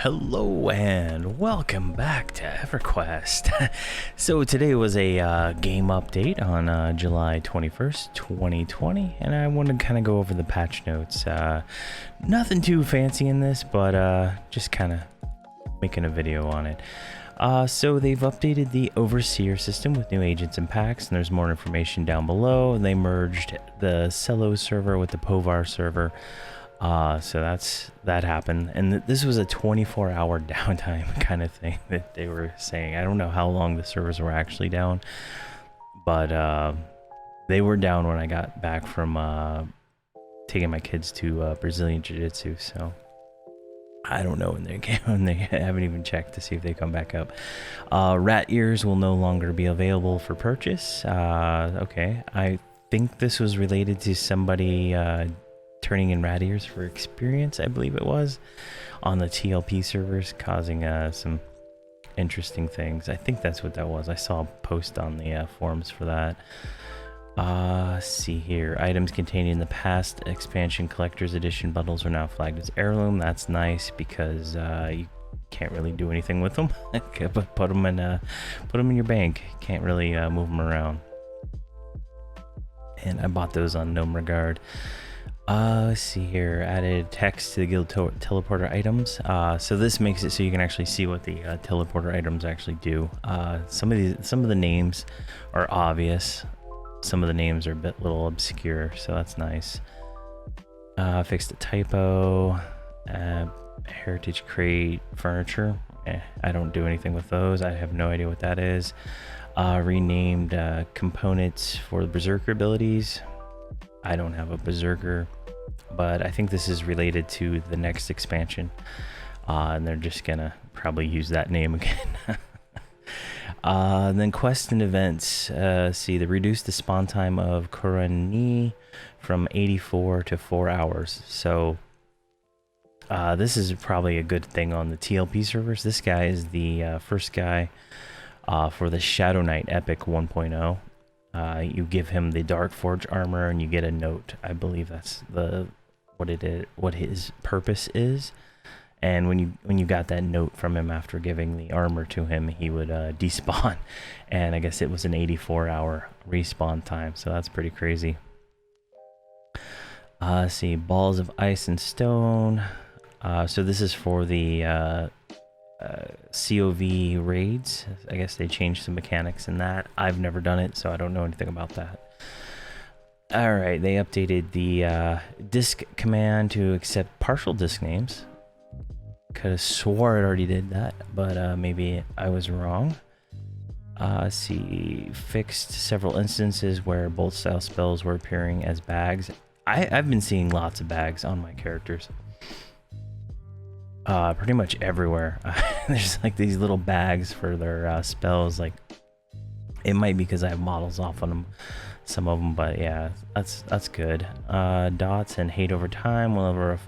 Hello and welcome back to Everquest. So today was a game update on July 21st, 2020, and I wanted to kind of go over the patch notes. Nothing too fancy in this, but just kind of making a video on it. So they've updated the Overseer system with new agents and packs, and there's more information down below. They merged the Cello server with the Povar server. So that happened, and this was a 24-hour downtime kind of thing that they were saying. I don't know how long the servers were actually down, but they were down when I got back from taking my kids to Brazilian Jiu-Jitsu. So I don't know when they came. They haven't even checked to see if they come back up. Rat ears will no longer be available for purchase. Okay, I think this was related to somebody turning in rat ears for experience, I believe it was, on the TLP servers, causing some interesting things. I think that's what that was. I saw a post on the forums for that. Let's see here. Items contained in the past expansion collector's edition bundles are now flagged as heirloom. That's nice because you can't really do anything with them. But put them in your bank. Can't really move them around. And I bought those on Gnome Regard. Let's see here. Added text to the guild teleporter items. So this makes it so you can actually see what the teleporter items actually do. Some of the names are obvious. Some of the names are a little obscure, so that's nice. Fixed a typo. Heritage crate furniture. I don't do anything with those. I have no idea what that is. Renamed components for the berserker abilities. I don't have a berserker, but I think this is related to the next expansion, and they're just gonna probably use that name again. And then quests and events. See, they reduced the spawn time of Korani from 84 to 4 hours. So this is probably a good thing on the TLP servers. This guy is the first guy for the Shadow Knight Epic 1.0. You give him the Dark Forge armor and you get a note. I believe that's what his purpose is. And when you got that note from him after giving the armor to him, he would despawn. And I guess it was an 84-hour respawn time, so that's pretty crazy. Let's see, balls of ice and stone. So this is for the COV raids. I guess they changed some mechanics in that. I've never done it, so I don't know anything about that. Alright, they updated the disk command to accept partial disk names. Could have swore it already did that, but maybe I was wrong. Let's see, fixed several instances where bolt style spells were appearing as bags. I've been seeing lots of bags on my characters. Pretty much everywhere. There's like these little bags for their spells. Like, it might be because I have models off on them, some of them, but yeah, that's good. Dots and hate over time will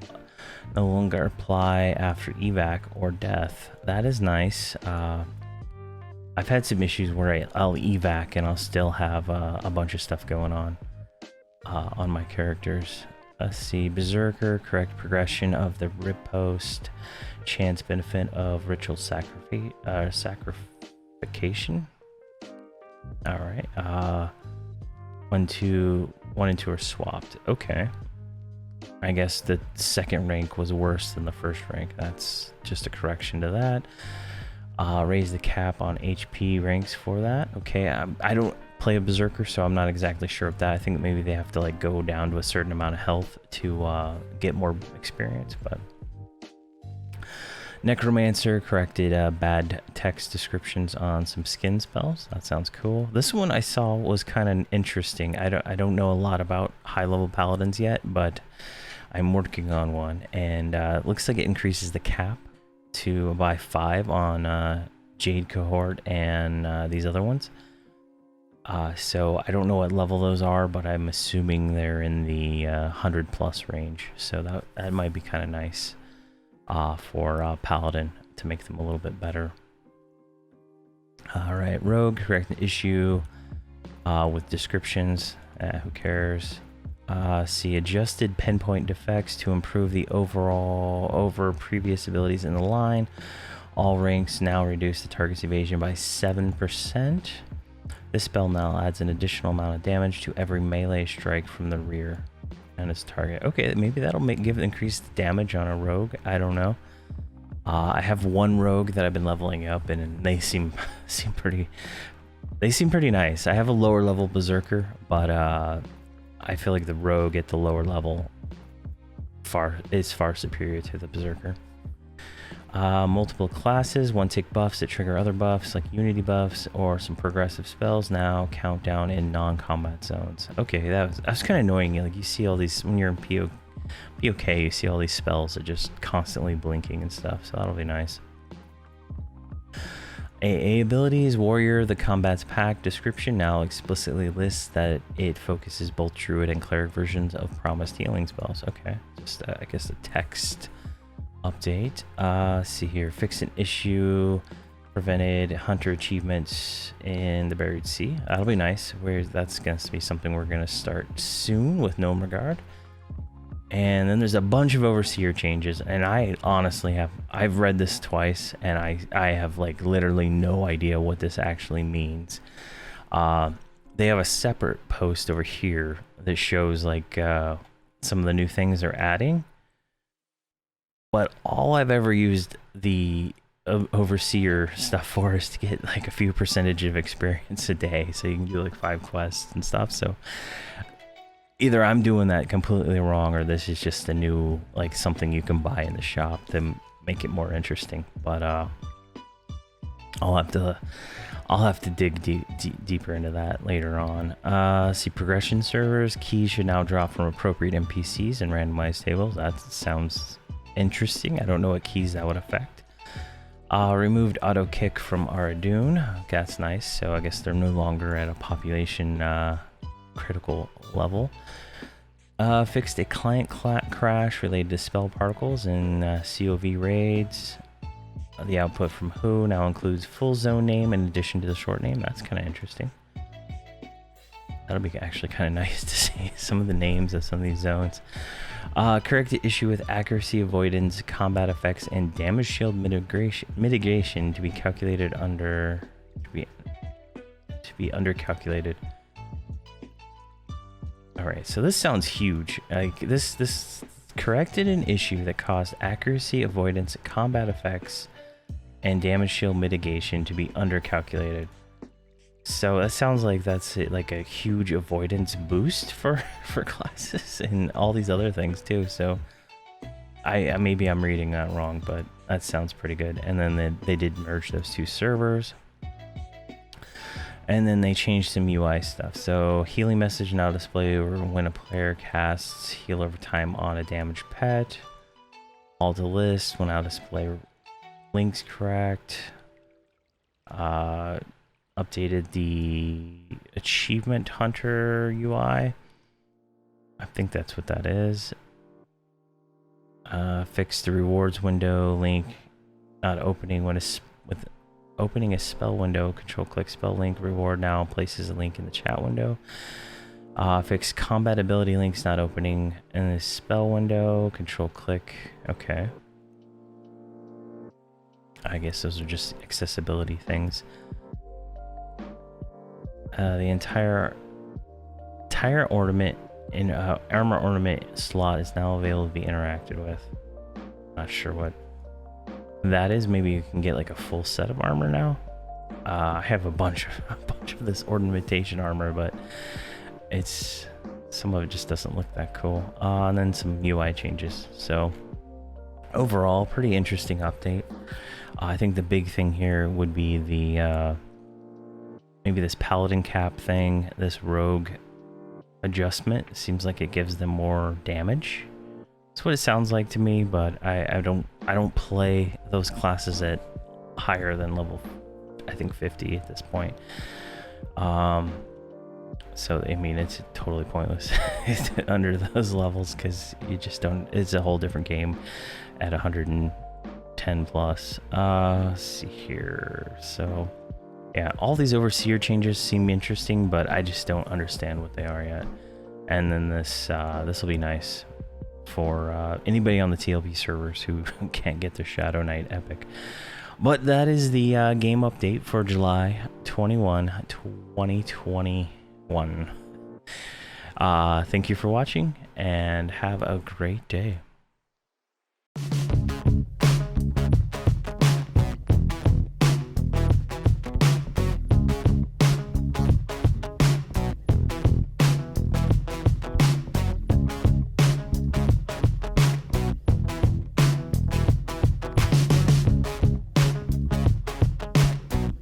no longer apply after evac or death. That is nice. I've had some issues where I'll evac and I'll still have a bunch of stuff going on my characters. Let's see, Berserker, correct progression of the riposte, chance benefit of ritual sacrification. All right. 1, 2 and 2 are swapped. Okay. I guess the second rank was worse than the first rank. That's just a correction to that. Raise the cap on HP ranks for that. Okay, I don't play a berserker, so I'm not exactly sure of that. I think maybe they have to like go down to a certain amount of health to get more experience. But Necromancer corrected bad text descriptions on some skin spells. That sounds cool. This one I saw was kind of interesting. I don't know a lot about high level paladins yet, but I'm working on one, and it looks like it increases the cap to by 5 on Jade Cohort and these other ones. So I don't know what level those are, but I'm assuming they're in the 100+ range. So that might be kind of nice for Paladin to make them a little bit better. All right, Rogue, correct an issue with descriptions. Who cares? See, adjusted pinpoint defects to improve the overall over previous abilities in the line. All ranks now reduce the target's evasion by 7%. This spell now adds an additional amount of damage to every melee strike from the rear and its target. Okay, maybe that'll give increased damage on a rogue. I don't know. I have one rogue that I've been leveling up, and they seem pretty nice. I have a lower level berserker, but I feel like the rogue at the lower level is far superior to the berserker. Multiple classes, one-tick buffs that trigger other buffs like unity buffs or some progressive spells now count down in non-combat zones. Okay, that was kind of annoying. Like, you see all these when you're in POK, you see all these spells that just constantly blinking and stuff, so that'll be nice. AA abilities, Warrior, the combat's pack description now explicitly lists that it focuses both druid and cleric versions of promised healing spells. Okay, just I guess a text update. See here, fixed an issue, prevented hunter achievements in the Buried Sea. That'll be nice. That's going to be something we're going to start soon with Gnome Regard. And then there's a bunch of overseer changes, and I honestly I've read this twice, and I have like literally no idea what this actually means. They have a separate post over here that shows like some of the new things they're adding, but all I've ever used the overseer stuff for is to get like a few percentage of experience a day, so you can do like 5 quests and stuff. So either I'm doing that completely wrong, or this is just a new, like, something you can buy in the shop to make it more interesting. But I'll have to dig deeper into that later on. See, progression servers, keys should now drop from appropriate NPCs and randomized tables. That sounds interesting. I don't know what keys that would affect. Removed auto kick from Aradun. That's nice. So I guess they're no longer at a population critical level. Fixed a client crash related to spell particles in COV raids. The output from Who now includes full zone name in addition to the short name. That's kind of interesting. That'll be actually kind of nice to see some of the names of some of these zones. Correct the issue with accuracy avoidance, combat effects, and damage shield mitigation to be calculated under undercalculated. Alright, so this sounds huge. Like this corrected an issue that caused accuracy, avoidance, combat effects, and damage shield mitigation to be undercalculated. So that sounds like that's like a huge avoidance boost for classes and all these other things too. So maybe I'm reading that wrong, but that sounds pretty good. And then they did merge those two servers. And then they changed some UI stuff. So healing message now display when a player casts heal over time on a damaged pet. All to list will now display links correct. Updated the achievement hunter UI. I think that's what that is. Fixed the rewards window link not opening when opening a spell window. Control click spell link reward now places a link in the chat window. Fix combat ability links not opening in the spell window. Control click. Okay. I guess those are just accessibility things. The entire ornament in armor ornament slot is now available to be interacted with. Not sure what that is. Maybe you can get like a full set of armor now. I have a bunch of this ornamentation armor, but some of it just doesn't look that cool. And then some UI changes. So overall, pretty interesting update. I think the big thing here would be the maybe this paladin cap thing, this rogue adjustment. It seems like it gives them more damage. That's what it sounds like to me, but I don't play those classes at higher than level, I think 50 at this point. So I mean, it's totally pointless under those levels, because you just don't. It's a whole different game at 110 plus. Let's see here. So yeah, all these overseer changes seem interesting, but I just don't understand what they are yet. and then this will be nice for anybody on the TLP servers who can't get their Shadow Knight Epic. But that is the game update for July 21, 2021. Thank you for watching, and have a great day.